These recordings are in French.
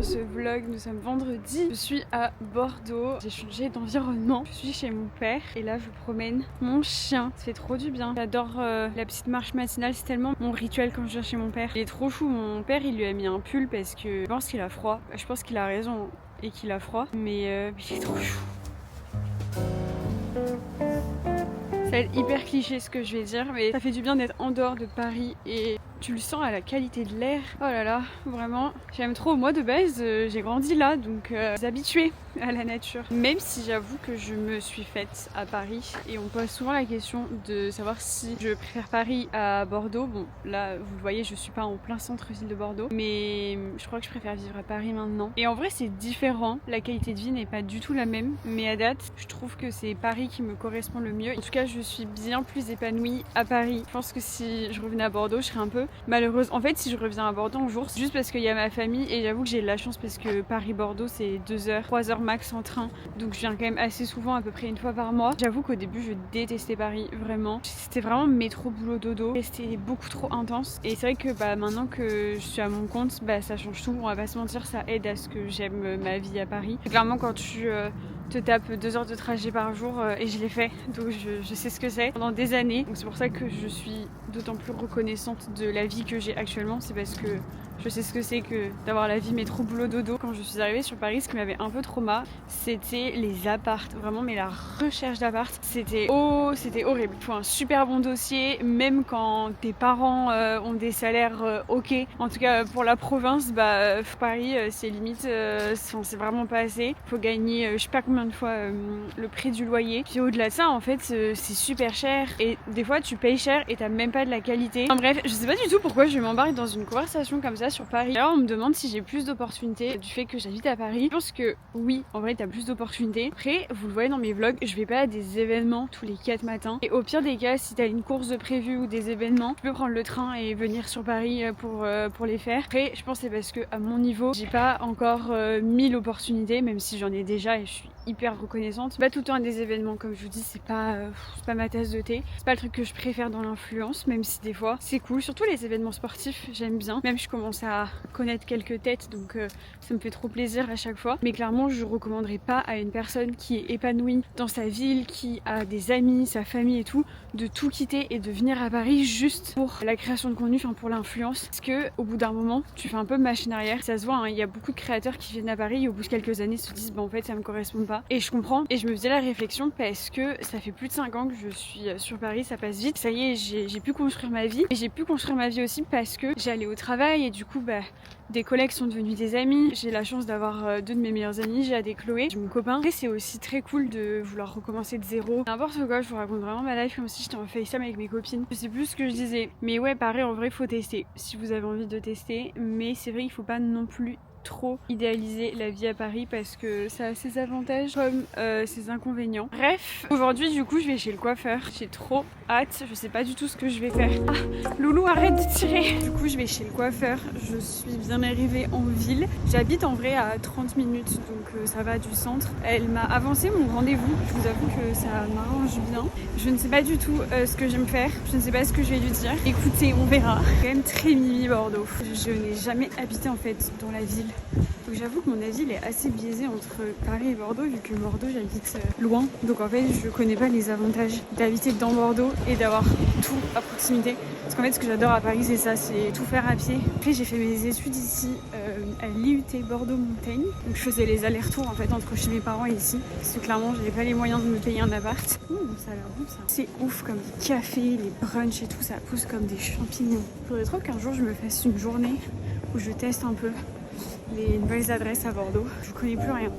ce vlog. Nous sommes vendredi, je suis à Bordeaux, j'ai changé d'environnement, je suis chez mon père et là je promène mon chien, ça fait trop du bien. J'adore la petite marche matinale, c'est tellement mon rituel quand je viens chez mon père. Il est trop chou, mon père il lui a mis un pull parce que je pense qu'il a froid, je pense qu'il a raison et qu'il a froid, mais il est trop chou. Ça va être hyper cliché ce que je vais dire, mais ça fait du bien d'être en dehors de Paris et tu le sens à la qualité de l'air. Oh là là, vraiment, j'aime trop. Moi de base, j'ai grandi là, donc je suis habituée à la nature. Même si j'avoue que je me suis faite à Paris et on pose souvent la question de savoir si je préfère Paris à Bordeaux. Bon, là, vous le voyez, je suis pas en plein centre-ville de Bordeaux, mais je crois que je préfère vivre à Paris maintenant. Et en vrai, c'est différent. La qualité de vie n'est pas du tout la même, mais à date, je trouve que c'est Paris qui me correspond le mieux. En tout cas, je suis bien plus épanouie à Paris. Je pense que si je revenais à Bordeaux, je serais un peu malheureuse. En fait, si je reviens à Bordeaux un jour, c'est juste parce qu'il y a ma famille et j'avoue que j'ai de la chance parce que Paris-Bordeaux, c'est 2 heures, 3 heures max en train. Donc je viens quand même assez souvent, à peu près une fois par mois. J'avoue qu'au début, je détestais Paris, vraiment. C'était vraiment métro, boulot, dodo. Et c'était beaucoup trop intense. Et c'est vrai que maintenant que je suis à mon compte, ça change tout. On va pas se mentir, ça aide à ce que j'aime ma vie à Paris. Et clairement, quand tu te tape 2 heures de trajet par jour et je l'ai fait, donc je sais ce que c'est pendant des années. Donc c'est pour ça que je suis d'autant plus reconnaissante de la vie que j'ai actuellement, c'est parce que je sais ce que c'est que d'avoir la vie métro boulot dodo. Quand je suis arrivée sur Paris, ce qui m'avait un peu trauma, c'était les appartes, vraiment, mais la recherche d'appart, c'était horrible. Il faut un super bon dossier, même quand tes parents ont des salaires ok. En tout cas pour la province, Paris c'est limite, c'est vraiment pas assez. Faut gagner je sais pas combien de fois le prix du loyer. Puis au-delà de ça, en fait, c'est super cher et des fois tu payes cher et t'as même pas de la qualité. Enfin bref, je sais pas du tout pourquoi je m'embarque dans une conversation comme ça sur Paris. Alors on me demande si j'ai plus d'opportunités du fait que j'habite à Paris. Je pense que oui, en vrai t'as plus d'opportunités. Après, vous le voyez dans mes vlogs, je vais pas à des événements tous les 4 matins. Et au pire des cas, si t'as une course de prévue ou des événements, tu peux prendre le train et venir sur Paris pour les faire. Après, je pense que c'est parce que à mon niveau, j'ai pas encore 1000 opportunités, même si j'en ai déjà et je suis hyper reconnaissante. Pas tout le temps à des événements, comme je vous dis, c'est pas ma tasse de thé. C'est pas le truc que je préfère dans l'influence, même si des fois c'est cool. Surtout les événements sportifs, j'aime bien. Même je commence à connaître quelques têtes, donc ça me fait trop plaisir à chaque fois. Mais clairement, je recommanderais pas à une personne qui est épanouie dans sa ville, qui a des amis, sa famille et tout, de tout quitter et de venir à Paris juste pour la création de contenu, enfin pour l'influence. Parce que au bout d'un moment, tu fais un peu machine arrière. Ça se voit, hein, il y a beaucoup de créateurs qui viennent à Paris et au bout de quelques années se disent en fait ça me correspond pas. Et je comprends. Et je me faisais la réflexion parce que ça fait plus de 5 ans que je suis sur Paris, ça passe vite. Ça y est, j'ai pu construire ma vie. Et j'ai pu construire ma vie aussi parce que j'allais au travail et du coup des collègues sont devenus des amis. J'ai la chance d'avoir 2 de mes meilleurs amis, Jade et Chloé, j'ai mon copain. Et c'est aussi très cool de vouloir recommencer de zéro. N'importe quoi, je vous raconte vraiment ma life comme si j'étais en FaceTime avec mes copines. Je sais plus ce que je disais. Mais ouais, pareil, en vrai, faut tester si vous avez envie de tester. Mais c'est vrai qu'il faut pas non plus trop idéaliser la vie à Paris parce que ça a ses avantages comme ses inconvénients. Bref, aujourd'hui du coup je vais chez le coiffeur. J'ai trop hâte, je sais pas du tout ce que je vais faire. Ah, Loulou arrête de tirer. Du coup je vais chez le coiffeur, je suis bien arrivée en ville. J'habite en vrai à 30 minutes donc ça va du centre. Elle m'a avancé mon rendez-vous, je vous avoue que ça m'arrange bien. Je ne sais pas du tout ce que je vais me faire, je ne sais pas ce que je vais lui dire. Écoutez, on verra. Quand même très mimi Bordeaux. Je n'ai jamais habité en fait dans la ville. Donc j'avoue que mon avis il est assez biaisé entre Paris et Bordeaux vu que Bordeaux j'habite loin. Donc en fait je connais pas les avantages d'habiter dans Bordeaux et d'avoir tout à proximité. Parce qu'en fait ce que j'adore à Paris c'est ça, c'est tout faire à pied. Après j'ai fait mes études ici à l'IUT Bordeaux-Montaigne. Donc je faisais les allers-retours en fait entre chez mes parents et ici. Parce que clairement j'avais pas les moyens de me payer un appart. Ça a l'air bon ça. C'est ouf comme les cafés, les brunchs et tout, ça pousse comme des champignons. Je voudrais trop qu'un jour je me fasse une journée où je teste un peu les nouvelles adresses à Bordeaux. Je connais plus rien.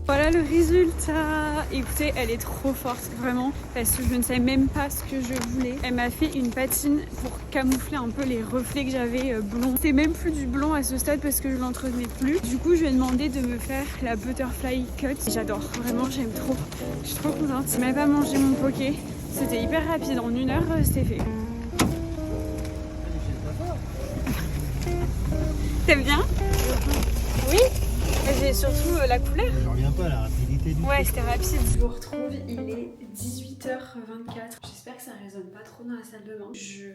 Voilà le résultat. Écoutez, elle est trop forte, vraiment, parce que je ne savais même pas ce que je voulais. Elle m'a fait une patine pour camoufler un peu les reflets que j'avais blond. C'est même plus du blond à ce stade parce que je l'entretenais plus. Du coup, je lui ai demandé de me faire la butterfly cut. J'adore, vraiment, j'aime trop. Je suis trop contente. J'ai même pas mangé mon poké. C'était hyper rapide, en 1 heure, c'était fait. T'aimes bien? Oui. J'ai surtout la couleur. Je reviens pas à la rapidité du Ouais, c'était rapide. Je vous retrouve, il est 18h. 18h24. J'espère que ça résonne pas trop dans la salle de bain. Je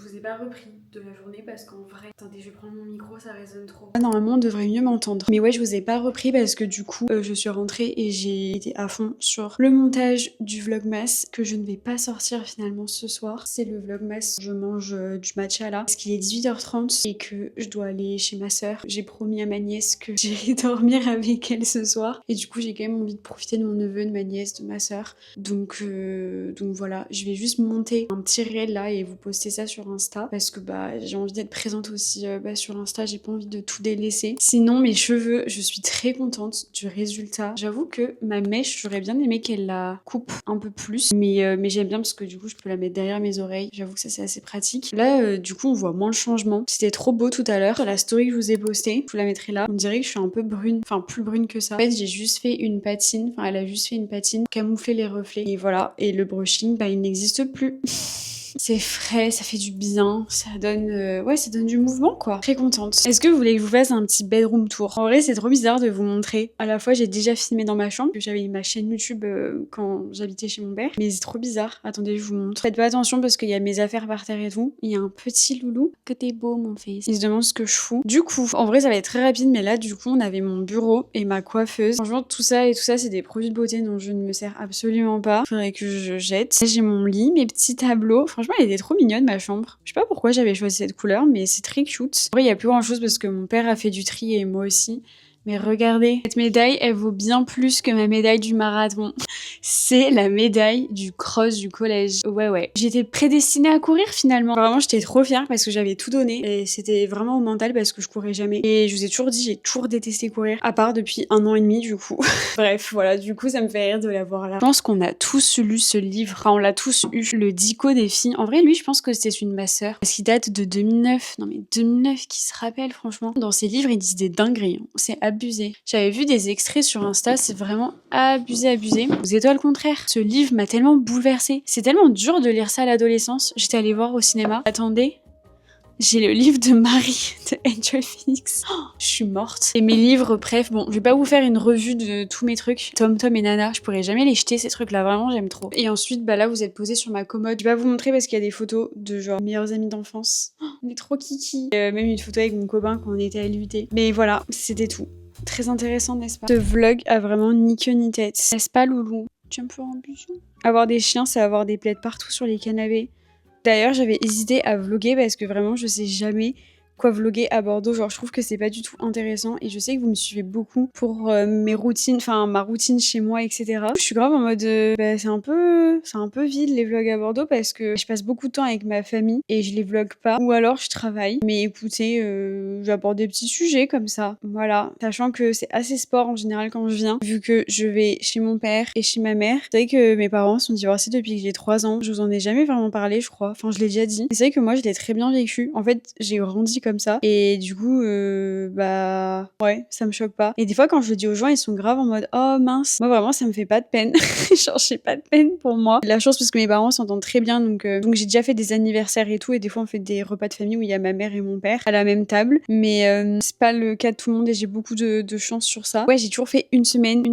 vous ai pas repris de la journée parce qu'en vrai... Attendez, je vais prendre mon micro, ça résonne trop. Normalement, on devrait mieux m'entendre. Mais ouais, je vous ai pas repris parce que du coup, je suis rentrée et j'ai été à fond sur le montage du vlogmas que je ne vais pas sortir finalement ce soir. C'est le vlogmas, je mange du matcha là parce qu'il est 18h30 et que je dois aller chez ma soeur. J'ai promis à ma nièce que j'irai dormir avec elle ce soir et du coup, j'ai quand même envie de profiter de mon neveu, de ma nièce, de ma soeur. Donc voilà, je vais juste monter un petit réel là et vous poster ça sur Insta parce que bah j'ai envie d'être présente aussi sur Insta, j'ai pas envie de tout délaisser. Sinon mes cheveux, je suis très contente du résultat. J'avoue que ma mèche, j'aurais bien aimé qu'elle la coupe un peu plus, mais j'aime bien parce que du coup je peux la mettre derrière mes oreilles. J'avoue que ça c'est assez pratique. Là du coup on voit moins le changement. C'était trop beau tout à l'heure. Sur la story que je vous ai postée, je vous la mettrai là. On dirait que je suis un peu brune, enfin plus brune que ça. En fait j'ai juste fait une patine, enfin elle a juste fait une patine, camoufler les reflets et voilà. Et le brushing, bah il n'existe plus. C'est frais, ça fait du bien, ça donne ouais, ça donne du mouvement quoi. Très contente. Est-ce que vous voulez que je vous fasse un petit bedroom tour? En vrai, c'est trop bizarre de vous montrer. À la fois, j'ai déjà filmé dans ma chambre, que j'avais ma chaîne YouTube quand j'habitais chez mon père, mais c'est trop bizarre. Attendez, je vous montre. Faites pas attention parce qu'il y a mes affaires par terre et tout. Il y a un petit loulou. Que t'es beau mon fils. Il se demande ce que je fous. Du coup, en vrai, ça va être très rapide, mais là, du coup, on avait mon bureau et ma coiffeuse. Franchement, tout ça, c'est des produits de beauté dont je ne me sers absolument pas. Faudrait que je jette. Là, j'ai mon lit, mes petits tableaux. Franchement, elle était trop mignonne ma chambre. Je sais pas pourquoi j'avais choisi cette couleur, mais c'est très cute. Après, il y a plus grand chose parce que mon père a fait du tri et moi aussi. Mais regardez, cette médaille, elle vaut bien plus que ma médaille du marathon. C'est la médaille du cross du collège. Ouais. J'étais prédestinée à courir finalement. Vraiment, j'étais trop fière parce que j'avais tout donné. Et c'était vraiment au mental parce que je courais jamais. Et je vous ai toujours dit, j'ai toujours détesté courir. À part depuis 1 an et demi du coup. Bref, voilà, du coup, ça me fait rire de l'avoir là. Je pense qu'on a tous lu ce livre. Enfin, on l'a tous eu. Le Dico des filles. En vrai, lui, je pense que c'était une de ma sœur. Parce qu'il date de 2009. Non mais 2009, qui se rappelle franchement. Dans ses livres, ils disent des dingueries. C'est abusé. J'avais vu des extraits sur Insta, c'est vraiment abusé. Aux étoiles contraires. Ce livre m'a tellement bouleversée. C'est tellement dur de lire ça à l'adolescence. J'étais allée voir au cinéma. Attendez. J'ai le livre de Marie de Angel Phoenix. Oh, je suis morte. Et mes livres, bref, bon, je vais pas vous faire une revue de tous mes trucs. Tom et Nana, je pourrais jamais les jeter ces trucs-là, vraiment j'aime trop. Et ensuite, bah là, vous êtes posé sur ma commode. Je vais pas vous montrer parce qu'il y a des photos de genre meilleurs amis d'enfance. Oh, on est trop kiki. Même une photo avec mon copain quand on était à l'UT. Mais voilà, c'était tout. Très intéressant, n'est-ce pas? Ce vlog a vraiment ni queue ni tête. N'est-ce pas, Loulou? Tu me feras un bisou? Avoir des chiens, c'est avoir des plaids partout sur les canapés. D'ailleurs, j'avais hésité à vlogger parce que vraiment, je sais jamais quoi vlogger à Bordeaux. Genre, je trouve que c'est pas du tout intéressant et je sais que vous me suivez beaucoup pour mes routines, enfin ma routine chez moi, etc. Je suis grave en mode, c'est un peu vide les vlogs à Bordeaux parce que je passe beaucoup de temps avec ma famille et je les vlog pas. Ou alors je travaille. Mais écoutez, j'aborde des petits sujets comme ça. Voilà. Sachant que c'est assez sport en général quand je viens, vu que je vais chez mon père et chez ma mère. C'est vrai que mes parents sont divorcés depuis que j'ai 3 ans. Je vous en ai jamais vraiment parlé, je crois. Enfin, je l'ai déjà dit. C'est vrai que moi, je l'ai très bien vécu. En fait, j'ai grandi comme ça. Et du coup, bah ouais, ça me choque pas. Et des fois, quand je le dis aux gens, ils sont grave en mode oh mince. Moi, vraiment, ça me fait pas de peine. Genre, j'ai pas de peine pour moi. La chance parce que mes parents s'entendent très bien. Donc j'ai déjà fait des anniversaires et tout. Et des fois, on fait des repas de famille où il y a ma mère et mon père à la même table. Mais c'est pas le cas de tout le monde et j'ai beaucoup de chance sur ça. Ouais, j'ai toujours fait une semaine.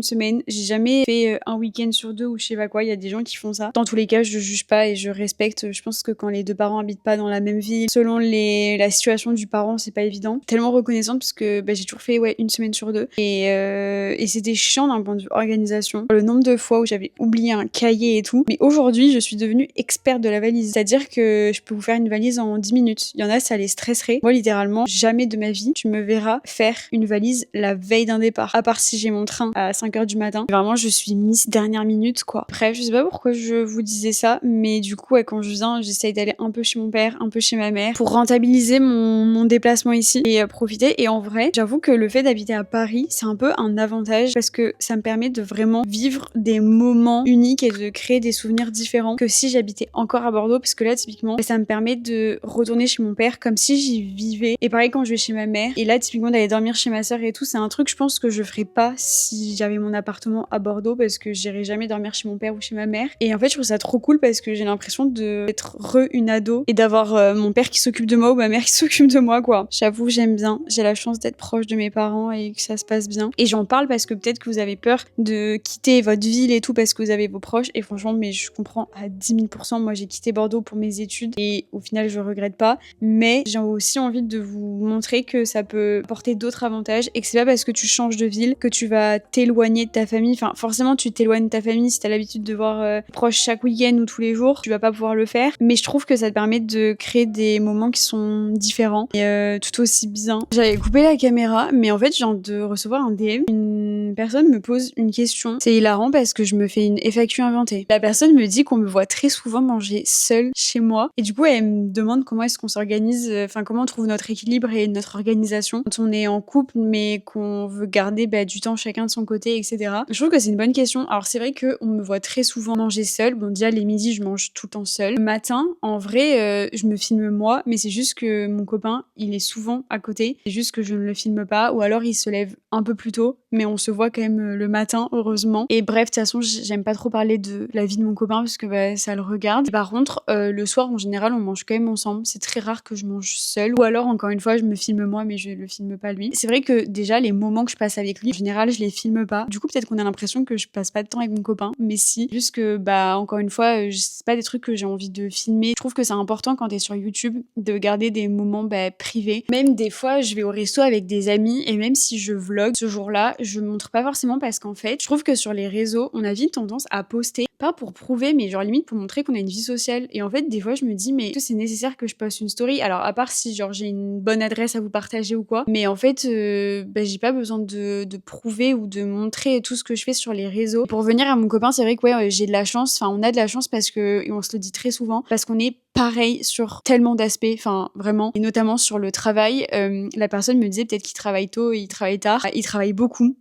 J'ai jamais fait un week-end sur 2 ou je sais pas quoi. Il y a des gens qui font ça. Dans tous les cas, je juge pas et je respecte. Je pense que quand les 2 parents habitent pas dans la même ville, selon la situation du parent, c'est pas évident. Tellement reconnaissante parce que j'ai toujours fait une semaine sur 2 et c'était chiant d'un point de vue organisation. Le nombre de fois où j'avais oublié un cahier et tout. Mais aujourd'hui, je suis devenue experte de la valise. C'est-à-dire que je peux vous faire une valise en 10 minutes. Il y en a, ça les stresserait. Moi, littéralement, jamais de ma vie, tu me verras faire une valise la veille d'un départ. À part si j'ai mon train à 5h du matin. Vraiment, je suis Miss dernière minute, quoi. Bref, je sais pas pourquoi je vous disais ça, mais du coup, quand je viens, j'essaye d'aller un peu chez mon père, un peu chez ma mère pour rentabiliser mon déplacement ici et profiter. Et en vrai, j'avoue que le fait d'habiter à Paris, c'est un peu un avantage parce que ça me permet de vraiment vivre des moments uniques et de créer des souvenirs différents que si j'habitais encore à Bordeaux, parce que là, typiquement, ça me permet de retourner chez mon père comme si j'y vivais. Et pareil quand je vais chez ma mère. Et là, typiquement, d'aller dormir chez ma soeur et tout, c'est un truc, je pense que je ferais pas si j'avais mon appartement à Bordeaux parce que j'irais jamais dormir chez mon père ou chez ma mère. Et en fait, je trouve ça trop cool parce que j'ai l'impression d'être une ado et d'avoir mon père qui s'occupe de moi ou ma mère qui s'occupe de moi quoi. J'avoue, j'aime bien. J'ai la chance d'être proche de mes parents et que ça se passe bien. Et j'en parle parce que peut-être que vous avez peur de quitter votre ville et tout parce que vous avez vos proches. Et franchement, mais je comprends à 10 000%. Moi, j'ai quitté Bordeaux pour mes études et au final, je regrette pas. Mais j'ai aussi envie de vous montrer que ça peut porter d'autres avantages et que c'est pas parce que tu changes de ville que tu vas t'éloigner de ta famille. Enfin, forcément, tu t'éloignes de ta famille si t'as l'habitude de voir proches chaque week-end ou tous les jours. Tu vas pas pouvoir le faire. Mais je trouve que ça te permet de créer des moments qui sont différents et tout aussi bien. J'avais coupé la caméra, mais en fait, je viens de recevoir un DM. Une personne me pose une question. C'est hilarant parce que je me fais une FAQ inventée. La personne me dit qu'on me voit très souvent manger seule chez moi. Et du coup, elle me demande comment est-ce qu'on s'organise, enfin, comment on trouve notre équilibre et notre organisation quand on est en couple, mais qu'on veut garder du temps chacun de son côté, etc. Je trouve que c'est une bonne question. Alors, c'est vrai qu'on me voit très souvent manger seule. Bon, déjà, les midis, je mange tout le temps seule. Le matin, en vrai, je me filme moi, mais c'est juste que mon copain, il est souvent à côté. C'est juste que je ne le filme pas, ou alors il se lève un peu plus tôt, mais on se voit quand même le matin, heureusement. Et bref, de toute façon, j'aime pas trop parler de la vie de mon copain parce que ça le regarde. Et par contre, le soir, en général, on mange quand même ensemble. C'est très rare que je mange seule. Ou alors, encore une fois, je me filme moi, mais je le filme pas lui. C'est vrai que déjà, les moments que je passe avec lui, en général, je les filme pas. Du coup, peut-être qu'on a l'impression que je passe pas de temps avec mon copain, mais si. Juste que, encore une fois, c'est pas des trucs que j'ai envie de filmer. Je trouve que c'est important quand t'es sur YouTube de garder des moments privés. Même des fois, je vais au resto avec des amis et même si je vlog ce jour-là, je montre pas forcément parce qu'en fait, je trouve que sur les réseaux, on a vite tendance à poster, pas pour prouver, mais genre limite pour montrer qu'on a une vie sociale. Et en fait, des fois, je me dis, mais est-ce que c'est nécessaire que je poste une story? Alors, à part si genre j'ai une bonne adresse à vous partager ou quoi. Mais en fait, j'ai pas besoin de prouver ou de montrer tout ce que je fais sur les réseaux. Pour revenir à mon copain, c'est vrai que j'ai de la chance. Enfin, on a de la chance parce que, et on se le dit très souvent, parce qu'on est pareil sur tellement d'aspects, enfin vraiment, et notamment sur le travail. La personne me disait peut-être qu'il travaille tôt et il travaille tard. Il travaille beaucoup,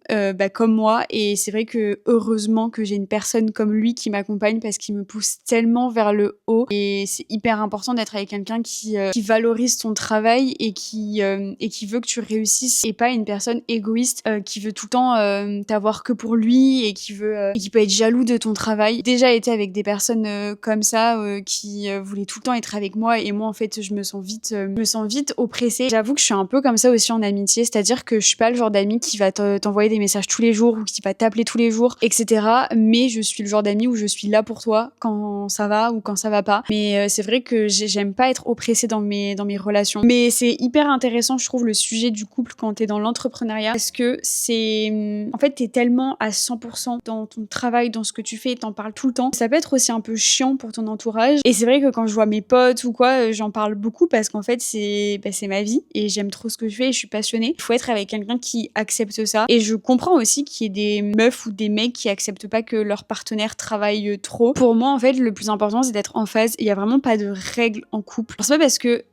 comme moi, et c'est vrai que heureusement que j'ai une personne comme lui qui m'accompagne parce qu'il me pousse tellement vers le haut. Et c'est hyper important d'être avec quelqu'un qui valorise ton travail et qui veut que tu réussisses, et pas une personne égoïste qui veut tout le temps t'avoir que pour lui et qui peut être jaloux de ton travail. J'ai déjà été avec des personnes comme ça qui voulaient tout le temps être avec moi, et moi en fait je me sens vite oppressée. J'avoue que je suis un peu comme ça aussi en amitié, c'est-à-dire que je suis pas le genre d'amie qui va t'envoyer des messages tous les jours ou qui va t'appeler tous les jours, etc. Mais je suis le genre d'amie où je suis là pour toi quand ça va ou quand ça va pas. Mais c'est vrai que j'aime pas être oppressée dans mes relations. Mais c'est hyper intéressant, je trouve, le sujet du couple quand t'es dans l'entrepreneuriat, parce que c'est en fait t'es tellement à 100% dans ton travail, dans ce que tu fais, t'en parles tout le temps. Ça peut être aussi un peu chiant pour ton entourage. Et c'est vrai que quand je vois mes potes ou quoi, j'en parle beaucoup parce qu'en fait c'est ma vie et j'aime trop ce que je fais et je suis passionnée. Il faut être avec quelqu'un qui accepte ça. Et je comprends aussi qu'il y ait des meufs ou des mecs qui acceptent pas que leur partenaire travaille trop. Pour moi, en fait, le plus important c'est d'être en phase. Il y a vraiment pas de règles en couple. Alors, c'est pas parce que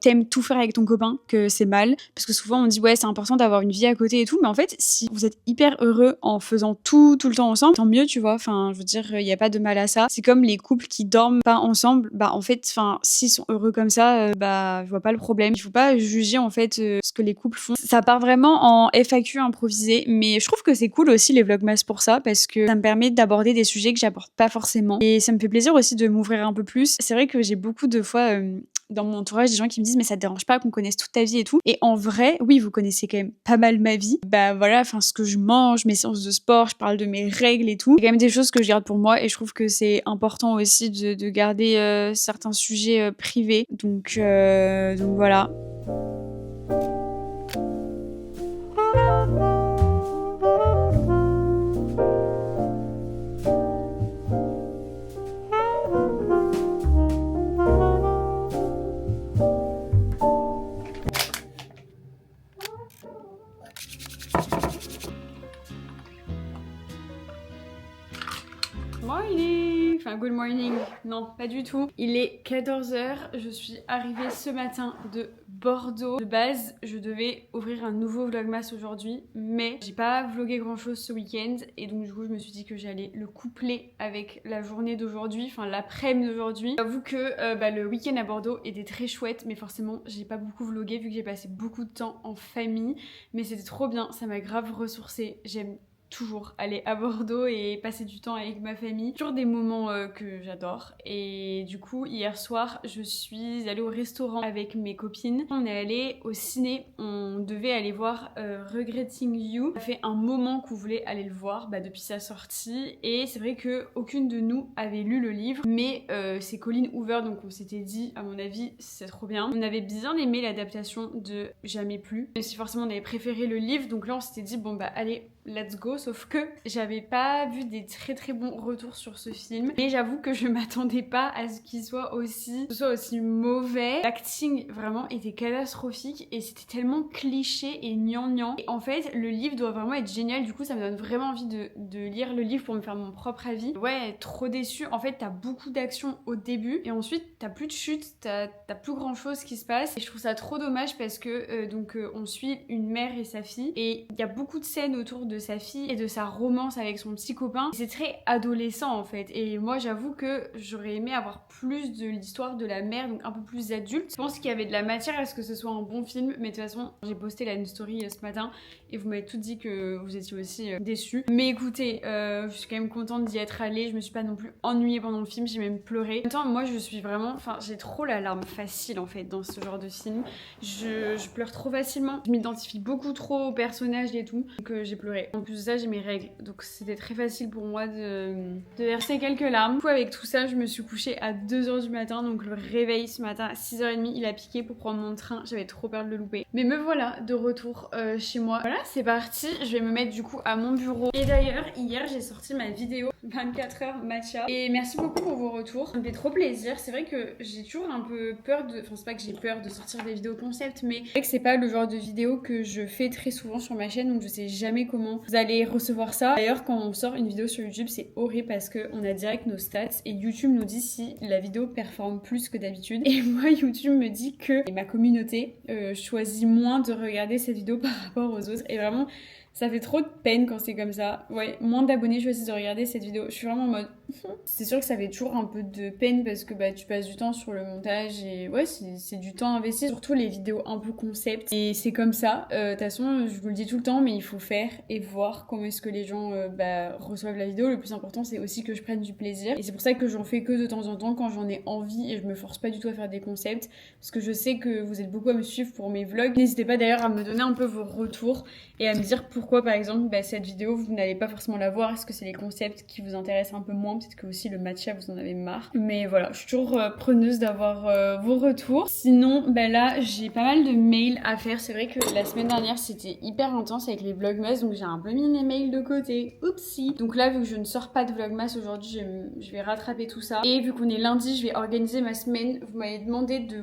t'aimes tout faire avec ton copain que c'est mal, parce que souvent on dit ouais c'est important d'avoir une vie à côté et tout, mais en fait si vous êtes hyper heureux en faisant tout le temps ensemble, tant mieux, tu vois. Enfin, je veux dire, il y a pas de mal à ça. C'est comme les couples qui dorment pas ensemble, en fait, enfin, s'ils sont heureux comme ça, je vois pas le problème. Il faut pas juger en fait ce que les couples font. Ça part vraiment en FAQ improvisé, mais je trouve que c'est cool aussi les vlogmas pour ça, parce que ça me permet d'aborder des sujets que j'aborde pas forcément, et ça me fait plaisir aussi de m'ouvrir un peu plus. C'est vrai que j'ai beaucoup de fois dans mon entourage des gens qui me disent mais ça te dérange pas qu'on connaisse toute ta vie et tout, et en vrai oui, vous connaissez quand même pas mal ma vie, voilà, enfin ce que je mange, mes séances de sport, je parle de mes règles et tout. C'est quand même des choses que je garde pour moi, et je trouve que c'est important aussi de garder certains sujets privés, donc voilà. Morning! Enfin, good morning. Non, pas du tout. Il est 14h. Je suis arrivée ce matin de Bordeaux. De base, je devais ouvrir un nouveau vlogmas aujourd'hui, mais j'ai pas vlogué grand chose ce week-end, et donc du coup, je me suis dit que j'allais le coupler avec la journée d'aujourd'hui, enfin l'après-midi d'aujourd'hui. J'avoue que le week-end à Bordeaux était très chouette, mais forcément, j'ai pas beaucoup vlogué vu que j'ai passé beaucoup de temps en famille, mais c'était trop bien. Ça m'a grave ressourcée. J'aime toujours aller à Bordeaux et passer du temps avec ma famille. Toujours des moments que j'adore. Et du coup, hier soir, je suis allée au restaurant avec mes copines. On est allé au ciné. On devait aller voir Regretting You. Ça fait un moment qu'on voulait aller le voir depuis sa sortie. Et c'est vrai que aucune de nous avait lu le livre. Mais c'est Colleen Hoover, donc on s'était dit, à mon avis, c'est trop bien. On avait bien aimé l'adaptation de Jamais plus. Même si forcément on avait préféré le livre. Donc là, on s'était dit, bon allez, let's go, sauf que j'avais pas vu des très très bons retours sur ce film et j'avoue que je m'attendais pas à ce qu'il soit aussi mauvais. L'acting vraiment était catastrophique et c'était tellement cliché et gnangnan. Et en fait le livre doit vraiment être génial, du coup ça me donne vraiment envie de lire le livre pour me faire mon propre avis. Ouais, trop déçue. En fait t'as beaucoup d'action au début et ensuite t'as plus de chute, t'as plus grand chose qui se passe et je trouve ça trop dommage parce que on suit une mère et sa fille et il y a beaucoup de scènes autour de sa fille et de sa romance avec son petit copain. C'est très adolescent en fait et moi j'avoue que j'aurais aimé avoir plus de l'histoire de la mère, donc un peu plus adulte. Je pense qu'il y avait de la matière à ce que ce soit un bon film, mais de toute façon j'ai posté là une story ce matin et vous m'avez toutes dit que vous étiez aussi déçus. Mais écoutez, je suis quand même contente d'y être allée, je me suis pas non plus ennuyée pendant le film, j'ai même pleuré. En même temps moi je suis vraiment, j'ai trop la larme facile en fait dans ce genre de film. Je pleure trop facilement, je m'identifie beaucoup trop au personnage et tout, donc j'ai pleuré. En plus de ça j'ai mes règles, donc c'était très facile pour moi de verser quelques larmes. Du coup avec tout ça je me suis couchée à 2h du matin, donc le réveil ce matin à 6h30 il a piqué pour prendre mon train, j'avais trop peur de le louper. Mais me voilà de retour chez moi. Voilà, c'est parti, je vais me mettre du coup à mon bureau. Et d'ailleurs hier j'ai sorti ma vidéo 24h matcha et merci beaucoup pour vos retours, ça me fait trop plaisir. C'est vrai que j'ai toujours un peu peur de, c'est pas que j'ai peur de sortir des vidéos concept, mais c'est vrai que c'est pas le genre de vidéo que je fais très souvent sur ma chaîne, donc je sais jamais comment vous allez recevoir ça. D'ailleurs quand on sort une vidéo sur YouTube c'est horrible parce qu'on a direct nos stats et YouTube nous dit si la vidéo performe plus que d'habitude et moi YouTube me dit que ma communauté choisit moins de regarder cette vidéo par rapport aux autres et vraiment ça fait trop de peine quand c'est comme ça. Ouais, moins d'abonnés choisissent de regarder cette vidéo. Je suis vraiment en mode... C'est sûr que ça fait toujours un peu de peine parce que tu passes du temps sur le montage et ouais, c'est du temps investi. Surtout les vidéos un peu concept. Et c'est comme ça. De toute façon, je vous le dis tout le temps, mais il faut faire et voir comment est-ce que les gens reçoivent la vidéo. Le plus important, c'est aussi que je prenne du plaisir. Et c'est pour ça que j'en fais que de temps en temps quand j'en ai envie et je me force pas du tout à faire des concepts. Parce que je sais que vous êtes beaucoup à me suivre pour mes vlogs. N'hésitez pas d'ailleurs à me donner un peu vos retours et à me dire pourquoi par exemple cette vidéo vous n'allez pas forcément la voir. Est-ce que c'est les concepts qui vous intéressent un peu moins? Peut-être que aussi le matcha vous en avez marre. Mais voilà, je suis toujours preneuse d'avoir vos retours. Sinon là j'ai pas mal de mails à faire. C'est vrai que la semaine dernière c'était hyper intense avec les vlogmas, donc j'ai un peu mis mes mails de côté. Oupsie. Donc là vu que je ne sors pas de vlogmas aujourd'hui, je vais rattraper tout ça. Et vu qu'on est lundi, je vais organiser ma semaine. Vous m'avez demandé de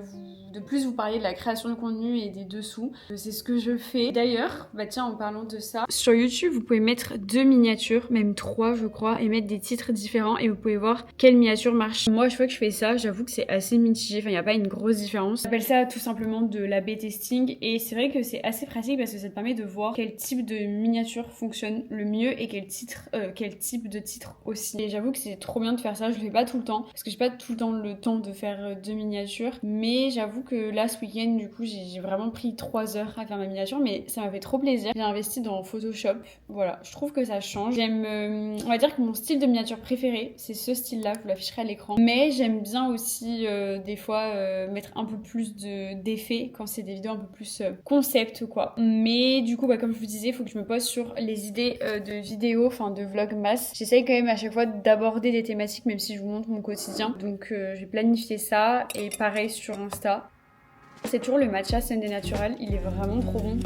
plus vous parler de la création de contenu et des dessous. C'est ce que je fais. D'ailleurs, tiens, en parlant de ça, sur YouTube, vous pouvez mettre 2 miniatures, même 3 je crois, et mettre des titres différents et vous pouvez voir quelle miniature marche. Moi, à chaque fois que je fais ça, j'avoue que c'est assez mitigé, il n'y a pas une grosse différence. J'appelle ça tout simplement de l'A/B testing et c'est vrai que c'est assez pratique parce que ça te permet de voir quel type de miniature fonctionne le mieux et quel type de titre aussi. Et j'avoue que c'est trop bien de faire ça, je le fais pas tout le temps parce que j'ai pas tout le temps le temps de faire 2 miniatures, mais j'avoue que là ce week-end du coup j'ai vraiment pris 3 heures à faire ma miniature, mais ça m'a fait trop plaisir. J'ai investi dans Photoshop, voilà, je trouve que ça change. J'aime, on va dire que mon style de miniature préféré c'est ce style là, je vous l'afficherai à l'écran, mais j'aime bien aussi des fois mettre un peu plus d'effets quand c'est des vidéos un peu plus concept quoi. Mais du coup comme je vous disais, il faut que je me pose sur les idées de vidéos, enfin de vlogmas. J'essaye quand même à chaque fois d'aborder des thématiques même si je vous montre mon quotidien, donc je vais planifier ça. Et pareil sur Insta. C'est toujours le matcha Sunday Natural, il est vraiment trop bon.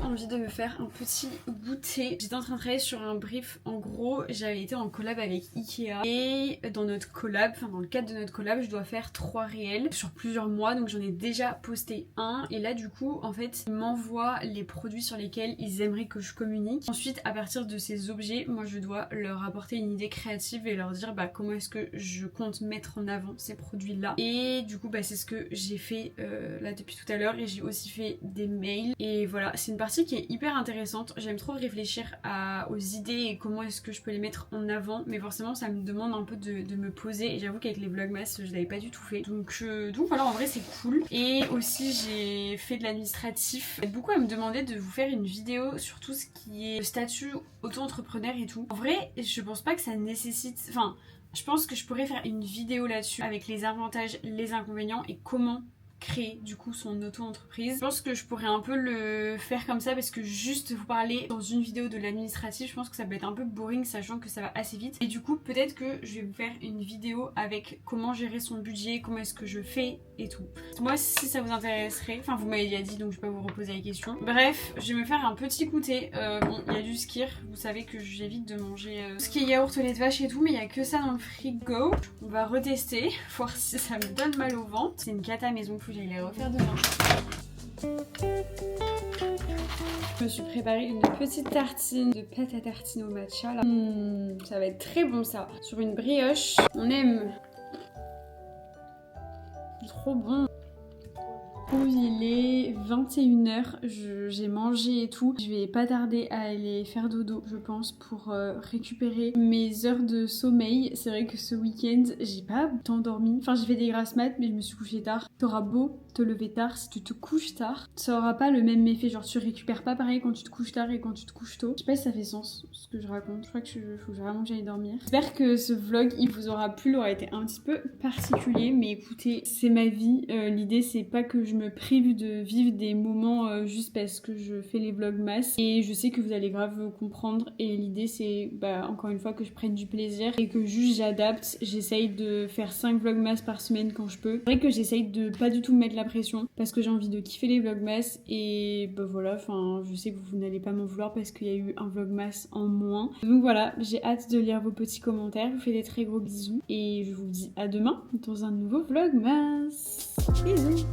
Envie de me faire un petit goûter. J'étais en train de travailler sur un brief. En gros, j'avais été en collab avec Ikea et dans notre collab, enfin dans le cadre de notre collab, je dois faire 3 réels sur plusieurs mois, donc j'en ai déjà posté un et là du coup en fait ils m'envoient les produits sur lesquels ils aimeraient que je communique. Ensuite à partir de ces objets, moi je dois leur apporter une idée créative et leur dire comment est-ce que je compte mettre en avant ces produits là. Et du coup c'est ce que j'ai fait là depuis tout à l'heure et j'ai aussi fait des mails et voilà, c'est une partie partie qui est hyper intéressante. J'aime trop réfléchir aux idées et comment est-ce que je peux les mettre en avant, mais forcément ça me demande un peu de me poser et j'avoue qu'avec les vlogmas je l'avais pas du tout fait. Donc voilà, en vrai c'est cool. Et aussi j'ai fait de l'administratif. Beaucoup à me demander de vous faire une vidéo sur tout ce qui est statut auto-entrepreneur et tout. En vrai je pense pas que ça nécessite... Enfin, je pense que je pourrais faire une vidéo là-dessus avec les avantages, les inconvénients et comment créer du coup son auto-entreprise. Je pense que je pourrais un peu le faire comme ça parce que juste vous parler dans une vidéo de l'administratif, je pense que ça peut être un peu boring sachant que ça va assez vite. Et du coup peut-être que je vais vous faire une vidéo avec comment gérer son budget, comment est-ce que je fais et tout. Moi si ça vous intéresserait, enfin vous m'avez déjà dit donc je vais pas vous reposer la question. Bref, je vais me faire un petit goûter. Bon, il y a du skyr, vous savez que j'évite de manger tout ce qui est yaourt au lait de vache et tout, mais il y a que ça dans le frigo. On va retester, voir si ça me donne mal au ventre. C'est une cata maison, faut que j'aille les refaire demain. Je me suis préparé une petite tartine de pâte à tartiner au matcha là. Ça va être très bon ça. Sur une brioche, on aime. Trop bon. Il est 21h, j'ai mangé et tout. Je vais pas tarder à aller faire dodo, je pense, pour récupérer mes heures de sommeil. C'est vrai que ce week-end, j'ai pas tant dormi. Enfin, j'ai fait des grasses mat, mais je me suis couchée tard. T'auras beau te lever tard, si tu te couches tard, ça aura pas le même effet. Genre, tu récupères pas pareil quand tu te couches tard et quand tu te couches tôt. Je sais pas si ça fait sens ce que je raconte. Je crois que faut vraiment que j'aille dormir. J'espère que ce vlog, il vous aura plu. Il aura été un petit peu particulier, mais écoutez, c'est ma vie. L'idée, c'est pas que je me prive de vivre des moments juste parce que je fais les vlogmas. Et je sais que vous allez grave comprendre. Et l'idée, c'est encore une fois que je prenne du plaisir et que juste j'adapte. J'essaye de faire 5 vlogmas par semaine quand je peux. C'est vrai que j'essaye de pas du tout me mettre la pression parce que j'ai envie de kiffer les vlogmas et voilà, enfin je sais que vous n'allez pas m'en vouloir parce qu'il y a eu un vlogmas en moins. Donc voilà, j'ai hâte de lire vos petits commentaires, je vous fais des très gros bisous et je vous dis à demain dans un nouveau vlogmas. Bisous.